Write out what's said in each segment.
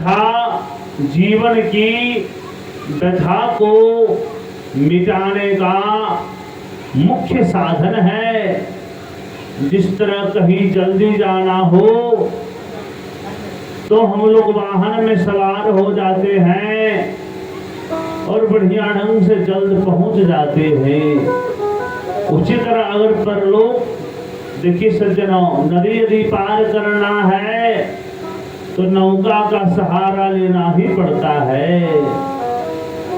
तथा जीवन की व्यथा को मिटाने का मुख्य साधन है। जिस तरह कहीं जल्दी जाना हो तो हम लोग वाहन में सवार हो जाते हैं और बढ़िया ढंग से जल्द पहुंच जाते हैं। उसी तरह अगर परलोक, देखिए सज्जनों, नदी यदि पार करना है तो नौका का सहारा लेना ही पड़ता है।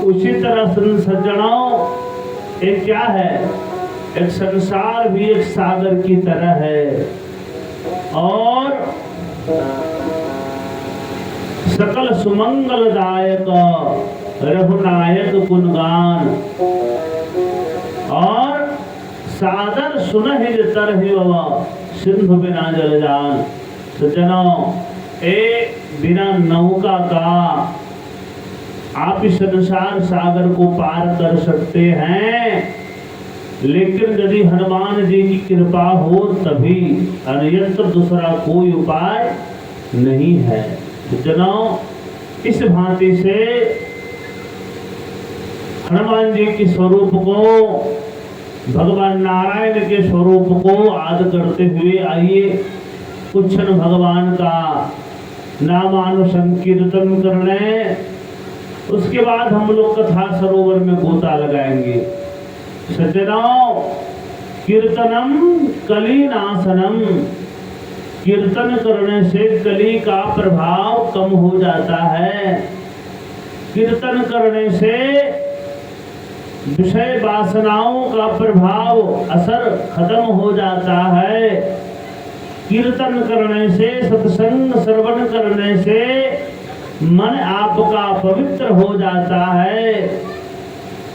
उसी तरह सज्जनों, एक क्या है, एक संसार भी एक सागर की तरह है और सकल सुमंगलदायक रघुनायक गुणगान और सादर सुनहि तरहि सिंधु बिना जल जान। सज्जनों, बिना नौका का आप इस संसार सागर को पार कर सकते हैं, लेकिन यदि हनुमान जी की कृपा हो तभी, अन्यत्र दूसरा कोई उपाय नहीं है। सज्जनों, इस भांति से हनुमान जी के स्वरूप को, भगवान नारायण के स्वरूप को याद करते हुए आइए कुछ क्षण भगवान का नामानुसंकीर्तन कर लें। उसके बाद हम लोग कथा सरोवर में गोता लगाएंगे। सज्जनों, कीर्तनम कलीनाशनम, कीर्तन करने से कली का प्रभाव कम हो जाता है। कीर्तन करने से विषय वासनाओं का प्रभाव, असर खत्म हो जाता है। कीर्तन करने से, सत्संग श्रवण करने से मन आपका पवित्र हो जाता है।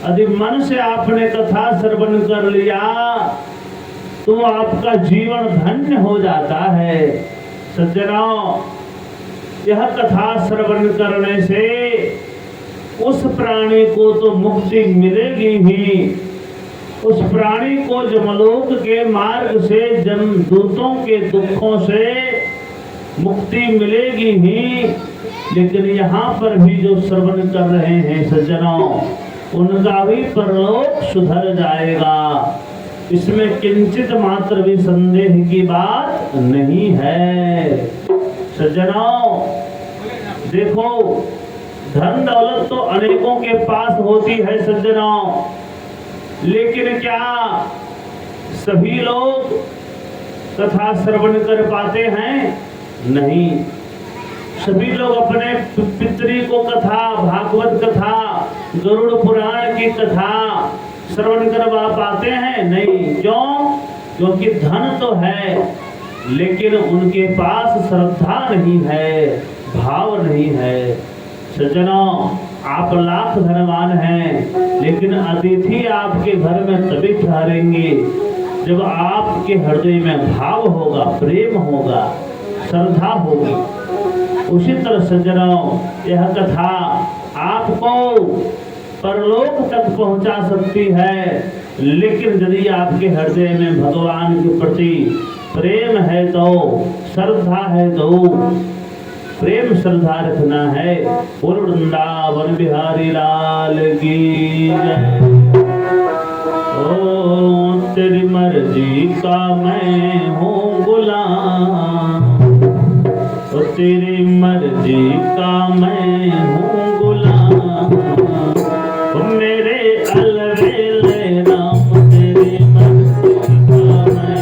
यदि मन से आपने कथा श्रवण कर लिया तो आपका जीवन धन्य हो जाता है। सज्जनों, यह कथा श्रवण करने से उस प्राणी को तो मुक्ति मिलेगी ही, उस प्राणी को जमलोक के मार्ग से, जमदूतों के दुखों से मुक्ति मिलेगी ही, लेकिन यहाँ पर भी जो श्रवण कर रहे हैं सज्जनों, उनका भी परलोक सुधर जाएगा। इसमें किंचित मात्र भी संदेह की बात नहीं है। सज्जनों, देखो, धन दौलत तो अनेकों के पास होती है सज्जनों, लेकिन क्या सभी लोग कथा श्रवण कर पाते हैं? नहीं। सभी लोग अपने पितरी को कथा, भागवत कथा, गरुड़ पुराण की कथा श्रवण करवा पाते हैं? नहीं। क्यों? क्योंकि धन तो है लेकिन उनके पास श्रद्धा नहीं है, भाव नहीं है। सज्जनों, आप लाख धनवान हैं, लेकिन अतिथि आपके घर में तभी ठहरेंगे जब आपके हृदय में भाव होगा, प्रेम होगा, श्रद्धा होगी। उसी तरह सज्जनों, यह कथा आपको परलोक तक पहुंचा सकती है, लेकिन यदि आपके हृदय में भगवान के प्रति प्रेम है तो, श्रद्धा है तो, प्रेम श्रद्धा रखना है। बोल वृंदावन बिहारी लाल की जय। ओ तेरी मर्जी का मैं हूँ गुलाम, ओ तेरी मर्जी का मैं हूँ गुलाम, ओ मेरे अलवेले राम, तेरी मर्जी का मैं।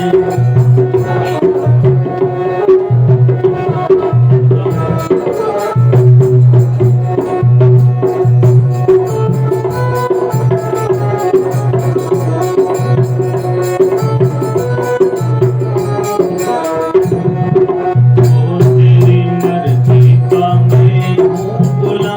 तेरी मर्जी का मैं हूँ गुलाम,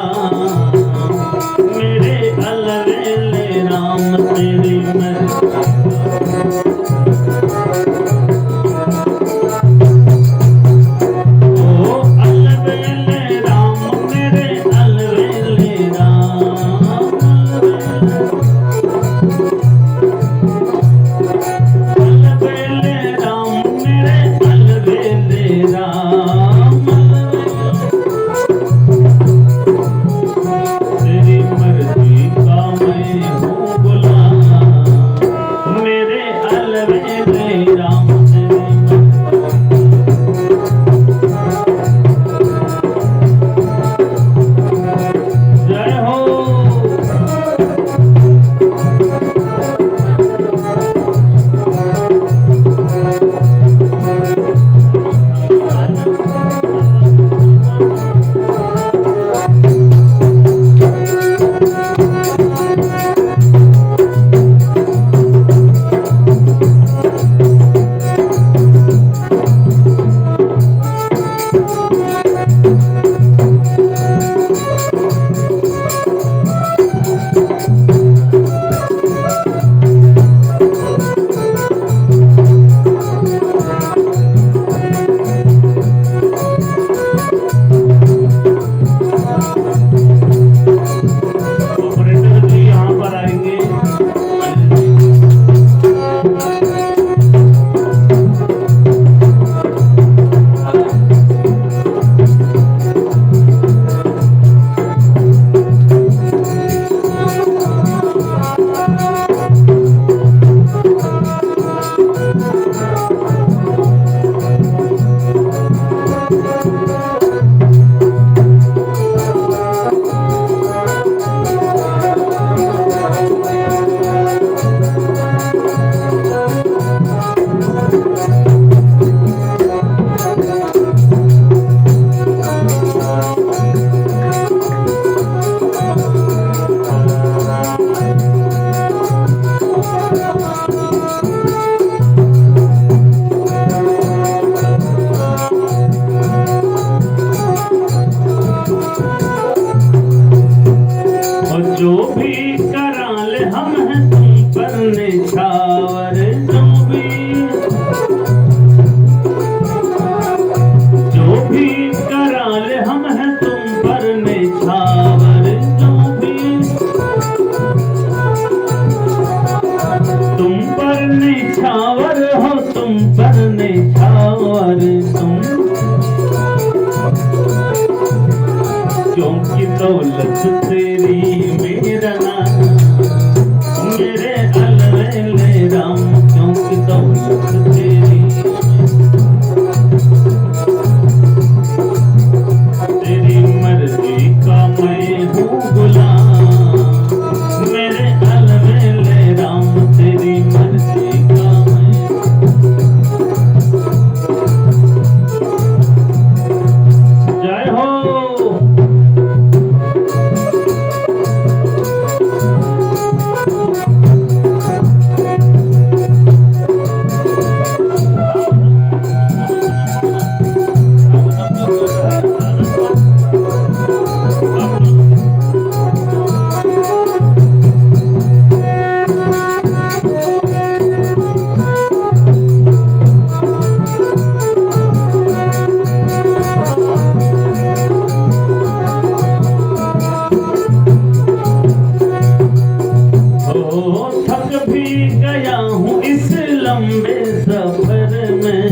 क्योंकि दौलत तेरी मेरा नाम, मेरे अलवेले राम, क्योंकि दौलत तेरी, तेरी मर्जी का मैं हूँ गुलाम, मेरे अलवेले राम, तेरी मर्जी का मैं। जय हो। थक भी गया हूँ इस लंबे सफर में,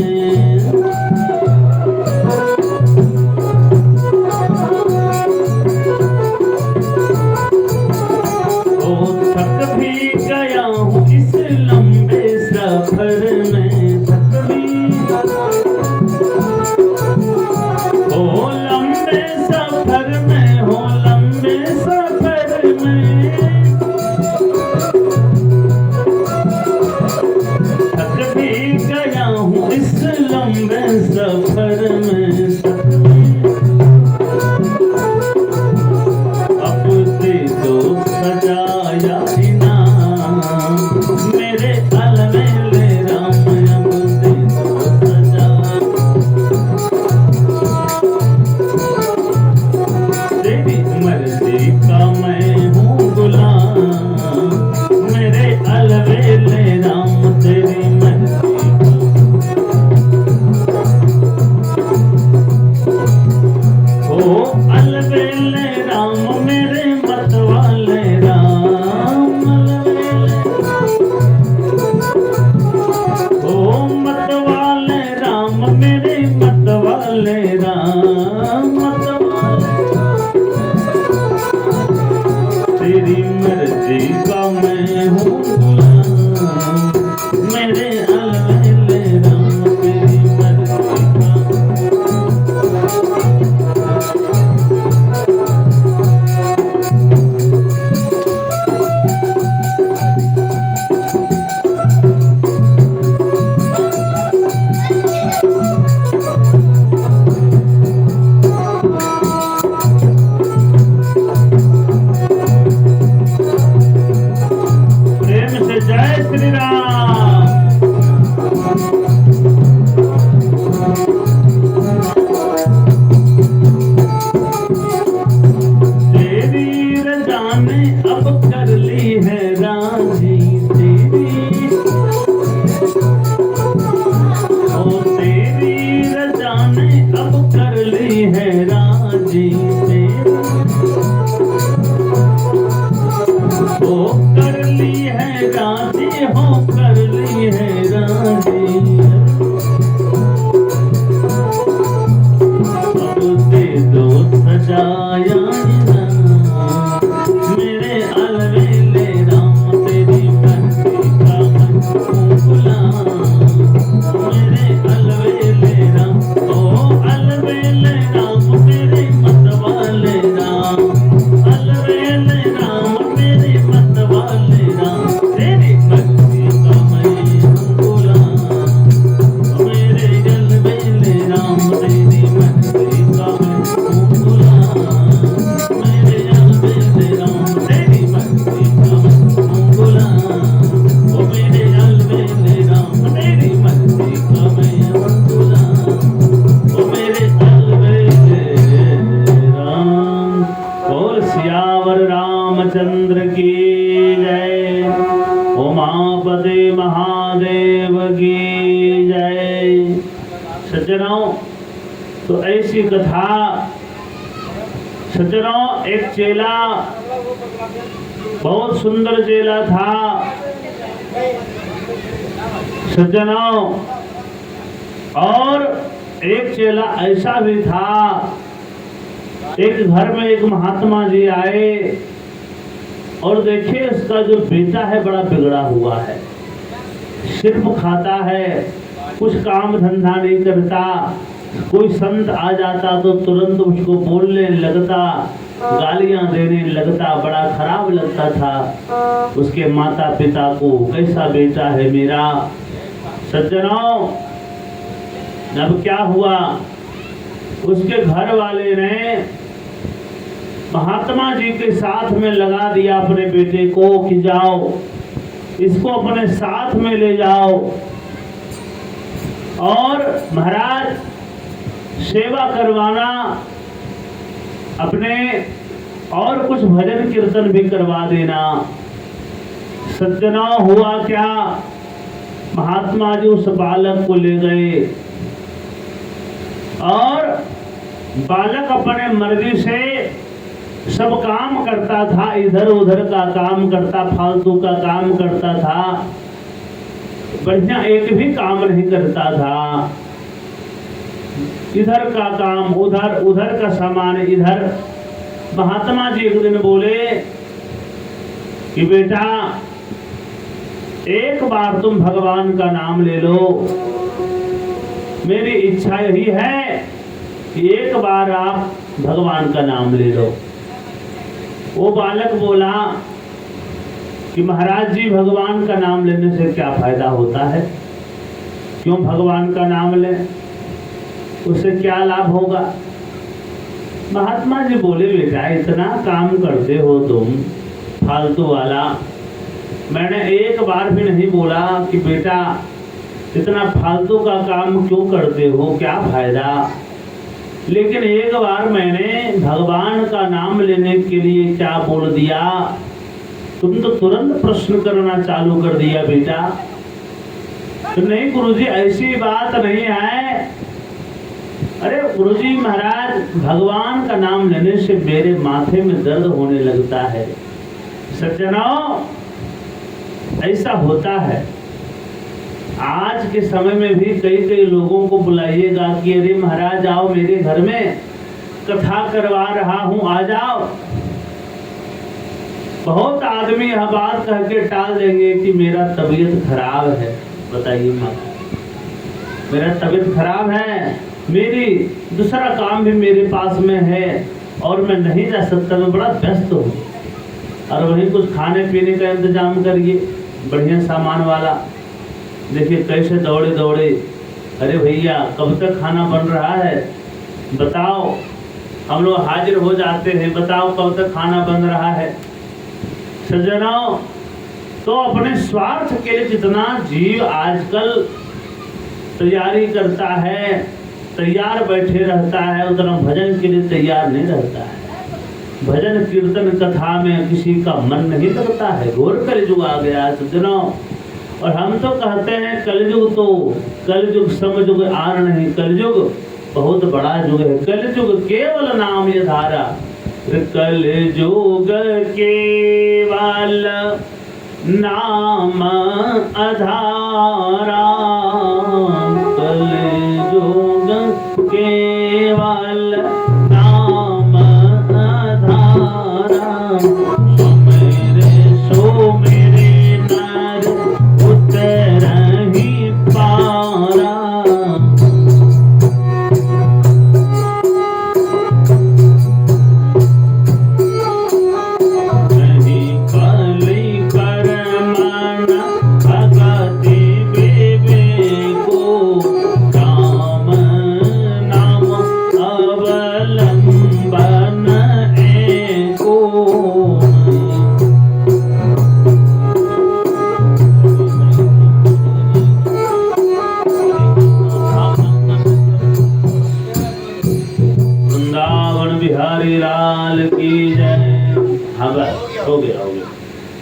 थक भी गया हूँ इस लंबे सफर में, थक भी हो लंबे सफर में, हो लंबे सफर में, थक भी गया हूँ इस लंबे सफर में, अब दे दो सजाया इनाम, मेरे अलवेले राम, अब दे दो सजा, तेरी मर्जी का मैं हूँ गुलाम, मेरे अलवेले राम, तेरी मर्जी का। ओ अलवेले राम, मेरे मतवाले राम, ओ मतवाले राम, मेरे मतवाले राम, मतवाले, तेरी मर्जी का मैं हूँ गुलाम, मेरे अलवेले राम, तेरी मर्जी का। प्रेम से जय श्री राम। तेरी रजा ने अब कर ली है राजी, तेरी, ओ तेरी रजा ने अब कर ली है राजी, तेरी, ओ कर ली है राजी, हो कर ली है राजी, अब दे दो सजाया इनाम, मेरे अलवेले राम, तेरी मर्जी का मैं हूँ गुलाम, मेरे अलवेले राम, ओ अलवेले राम, मेरे मतवाले राम, अलवेले राम, मेरे मतवाले राम, तेरी मर्जी का मैं हूँ गुलाम, मेरे अलवेले राम, तेरी मर्जी का मैं हूँ गुलाम, मेरे अलवेले राम, तेरी मर्जी का मैं हूँ गुलाम, ओ मेरे अलवेले राम, तेरी मर्जी का मैं हूँ गुलाम, ओ मेरे अलवेले राम। बोल सियावर रामचंद्र की जय, उमापति महादेव की जय। सज्जनों, तो ऐसी कथा, सज्जनों, एक चेला, बहुत सुंदर चेला था। सज्जनों, और एक चेला ऐसा भी था एक घर में एक महात्मा जी आए और देखे उसका जो बेटा है बड़ा बिगड़ा हुआ है, सिर्फ खाता है, कुछ काम धंधा नहीं करता। कोई संत आ जाता तो तुरंत उसको बोलने लगता, गालियां देने लगता, बड़ा खराब लगता था। उसके माता पिता को कैसा बेटा है मेरा। सज्जनों, अब क्या हुआ, उसके घर वाले ने महात्मा जी के साथ में लगा दिया अपने बेटे को कि जाओ इसको अपने साथ में ले जाओ और महाराज सेवा करवाना, अपने और कुछ भजन कीर्तन भी करवा देना। सज्जनों, हुआ क्या, महात्मा जी उस बालक को ले गए और बालक अपने मर्जी से सब काम करता था, इधर उधर का काम करता, फालतू का काम करता था, बढ़िया एक भी काम नहीं करता था। इधर का काम उधर, उधर का सामान इधर। महात्मा जी एक दिन बोले कि बेटा एक बार तुम भगवान का नाम ले लो, मेरी इच्छा यही है कि एक बार आप भगवान का नाम ले लो। वो बालक बोला कि महाराज जी भगवान का नाम लेने से क्या फायदा होता है, क्यों भगवान का नाम लें, उससे क्या लाभ होगा। महात्मा जी बोले बेटा इतना काम करते हो तुम फालतू वाला, मैंने एक बार भी नहीं बोला कि बेटा इतना फालतू का काम क्यों करते हो, क्या फायदा, लेकिन एक बार मैंने भगवान का नाम लेने के लिए क्या बोल दिया, तुम तो तुरंत प्रश्न करना चालू कर दिया बेटा। तो नहीं गुरुजी ऐसी बात नहीं है। अरे गुरुजी महाराज भगवान का नाम लेने से मेरे माथे में दर्द होने लगता है। सज्जनों, ऐसा होता है। आज के समय में भी कई कई लोगों को बुलाइएगा कि अरे महाराज आओ मेरे घर में कथा करवा रहा हूं, आ जाओ। बहुत आदमी यह बात कह के टाल देंगे कि मेरा तबीयत खराब है। बताइए माँ, मेरा तबीयत खराब है, मेरी दूसरा काम भी मेरे पास में है और मैं नहीं जा सकता, मैं बड़ा व्यस्त हूँ। और वहीं कुछ खाने पीने का इंतजाम करिए बढ़िया सामान वाला। देखिए कैसे दौड़े दौड़े, अरे भैया कब तक खाना बन रहा है बताओ, हम लोग हाजिर हो जाते हैं, बताओ कब तक खाना बन रहा है। सज्जनों, तो अपने स्वार्थ के लिए जितना जीव आजकल तैयारी करता है, तैयार बैठे रहता है, उतना भजन के लिए तैयार नहीं रहता है। भजन कीर्तन कथा में किसी का मन नहीं लगता है। घोर कलयुग आ गया सज्जनों। और हम तो कहते हैं कलयुग, तो कलयुग समयुग आर नहीं, कलयुग बहुत बड़ा युग है। कलयुग केवल नाम ये धारा, कलयुग केवल नाम अधारा, कलयुग केवल नाम अधारा, सो मेरे नर उतरहि पारा।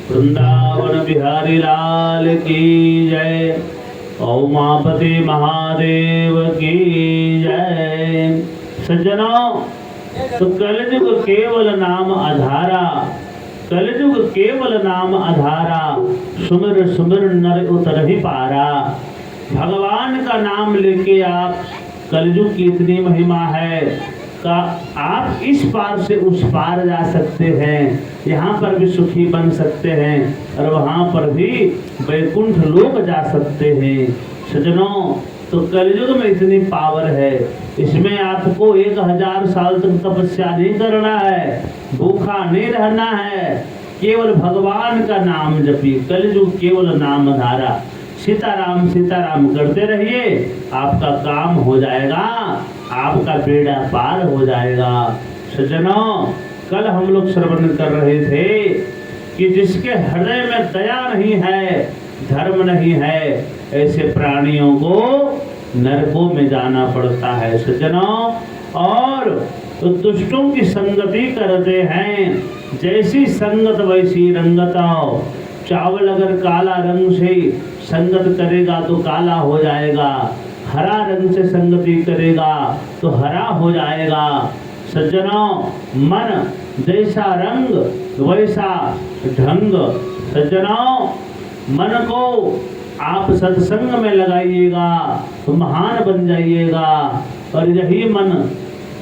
वृंदावन बिहारी लाल की जय। उमापति महादेव की जय। सज्जनों, तो कलयुग केवल नाम आधारा, कलयुग केवल नाम आधारा, सुमिर सुमिर नर उतर ही पारा। भगवान का नाम लेके आप, कलयुग की इतनी महिमा है, का आप इस पार से उस पार जा सकते हैं, यहाँ पर भी सुखी बन सकते हैं और वहाँ पर भी वैकुंठ लोक जा सकते हैं। सज्जनों, तो कलयुग में इतनी पावर है, इसमें आपको 1000 साल तक तपस्या नहीं करना है, भूखा नहीं रहना है, केवल भगवान का नाम जपी, कलयुग केवल नाम धारा, सीताराम सीताराम करते रहिए, आपका काम हो जाएगा, आपका बेड़ा पार हो जाएगा। सज्जनों, कल हम लोग श्रवण कर रहे थे कि जिसके हृदय में दया नहीं है, धर्म नहीं है, ऐसे प्राणियों को नरकों में जाना पड़ता है। सज्जनों, और तो दुष्टों की संगति करते हैं, जैसी संगत वैसी रंगत। चावल अगर काला रंग से संगत करेगा तो काला हो जाएगा, हरा रंग से संगति करेगा तो हरा हो जाएगा। सज्जनों, मन जैसा रंग वैसा ढंग। सज्जनों, मन को आप सत्संग में लगाइएगा तो महान बन जाइएगा, और यही मन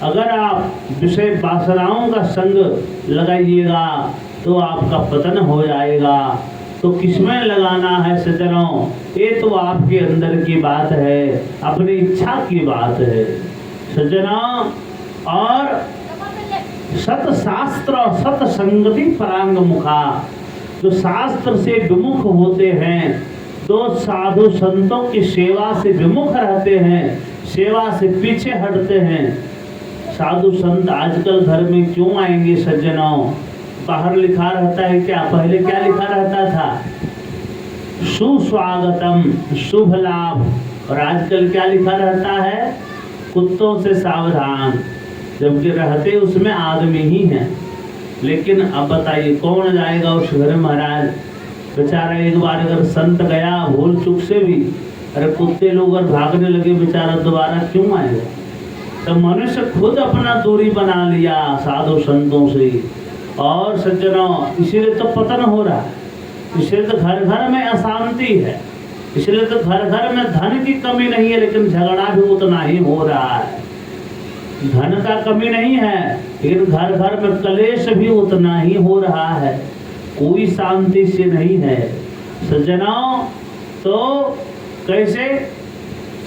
अगर आप विषय वासनाओं का संग लगाइएगा तो आपका पतन हो जाएगा। तो किसमें लगाना है सज्जनों, ये तो आपके अंदर की बात है, अपनी इच्छा की बात है सज्जनों। और सत शास्त्र सत संगति परांग मुखा, जो शास्त्र से विमुख होते हैं, तो साधु संतों की सेवा से विमुख रहते हैं, सेवा से पीछे हटते हैं। साधु संत आजकल घर में क्यों आएंगे सज्जनों? बाहर लिखा रहता है क्या? पहले क्या लिखा रहता था? सुस्वागतम, शुभ लाभ। और आजकल क्या लिखा रहता है? कुत्तों से सावधान, जबकि रहते उसमें आदमी ही हैं। लेकिन अब बताइए कौन जाएगा उस घर? महाराज बेचारा एक बार अगर संत गया भूल चुक से भी, अरे कुत्ते लोग अगर भागने लगे, बेचारा दोबारा क्यों आएगा? तो मनुष्य खुद अपना दूरी बना लिया साधु संतों से। और सज्जनों, इसीलिए तो पतन हो रहा है, इसलिए तो घर घर में अशांति है, इसलिए तो घर घर में धन की कमी नहीं है, लेकिन झगड़ा भी उतना ही हो रहा है। धन का कमी नहीं है, लेकिन घर घर में कलेश भी उतना ही हो रहा है, कोई शांति से नहीं है सज्जनों। तो कैसे?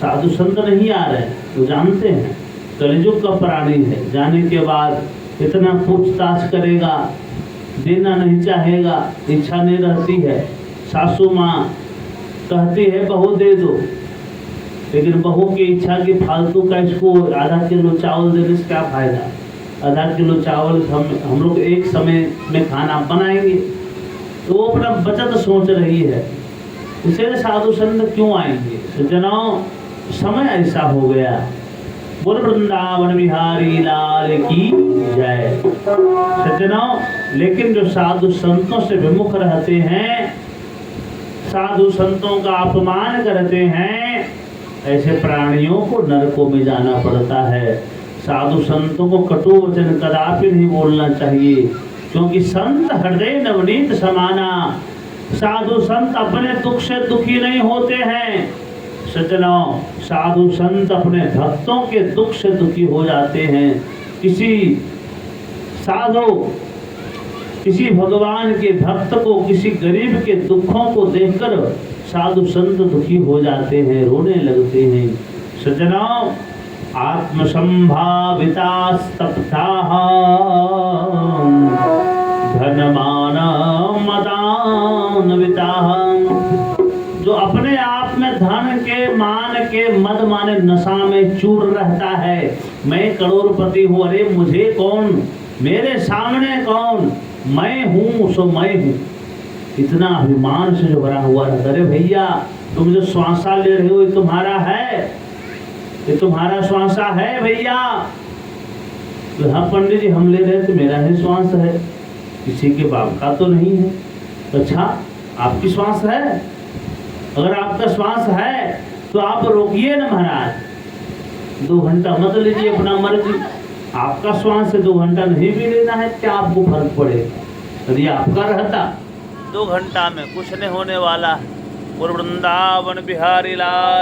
साधु संत नहीं आ रहे, वो जानते हैं कलयुग का प्राणी है, जाने के बाद इतना पूछताछ करेगा, देना नहीं चाहेगा, इच्छा नहीं रहती है। सासू माँ कहती है बहू दे दो, लेकिन बहू की इच्छा की फालतू का इसको आधा किलो चावल देने से क्या फायदा? आधा किलो चावल हम लोग एक समय में खाना बनाएंगे, तो वो अपना बचत सोच रही है। इसलिए साधु संत क्यों आएंगे सज्जनों? समय ऐसा हो गया। बोल वृंदावन बिहारी लाल की जय। सज्जनों, लेकिन जो साधु संतों से विमुख रहते हैं, साधु संतों का अपमान करते हैं, ऐसे प्राणियों को नरकों में जाना पड़ता है। साधु संतों को कटु वचन कदापि नहीं बोलना चाहिए, क्योंकि संत हृदय नवनीत समाना। साधु संत अपने दुख से दुखी नहीं होते हैं सज्जनों, साधु संत अपने भक्तों के दुख से दुखी हो जाते हैं। किसी साधु, किसी भगवान के भक्त को, किसी गरीब के दुखों को देखकर साधु संत दुखी हो जाते हैं, रोने लगते हैं सज्जनों। आत्मसंभाविता स्तब्धाः धनमान मदान्विताः, जो अपने आप में धन के, मान के, मद माने नशा में चूर रहता है। मैं करोड़पति हूँ, अरे मुझे कौन, मेरे सामने कौन, मैं हूँ सो मैं हूँ, इतना अभिमान से जो भरा हुआ रहता। अरे भैया, तुम जो श्वासा ले रहे हो ये तुम्हारा है, ये तुम्हारा श्वासा है भैया। तो हाँ पंडित जी, हम ले रहे तो मेरा ही श्वास है, किसी के बाप का तो नहीं है। अच्छा, आपकी श्वास है? अगर आपका श्वास है तो आप रोकिए ना महाराज, 2 घंटा मत लीजिए, अपना मर्जी। आपका श्वास से 2 घंटा नहीं भी लेना है, क्या आपको फर्क पड़ेगा? यदि आपका रहता 2 घंटा में कुछ नहीं होने वाला। और वृंदावन बिहारी लाल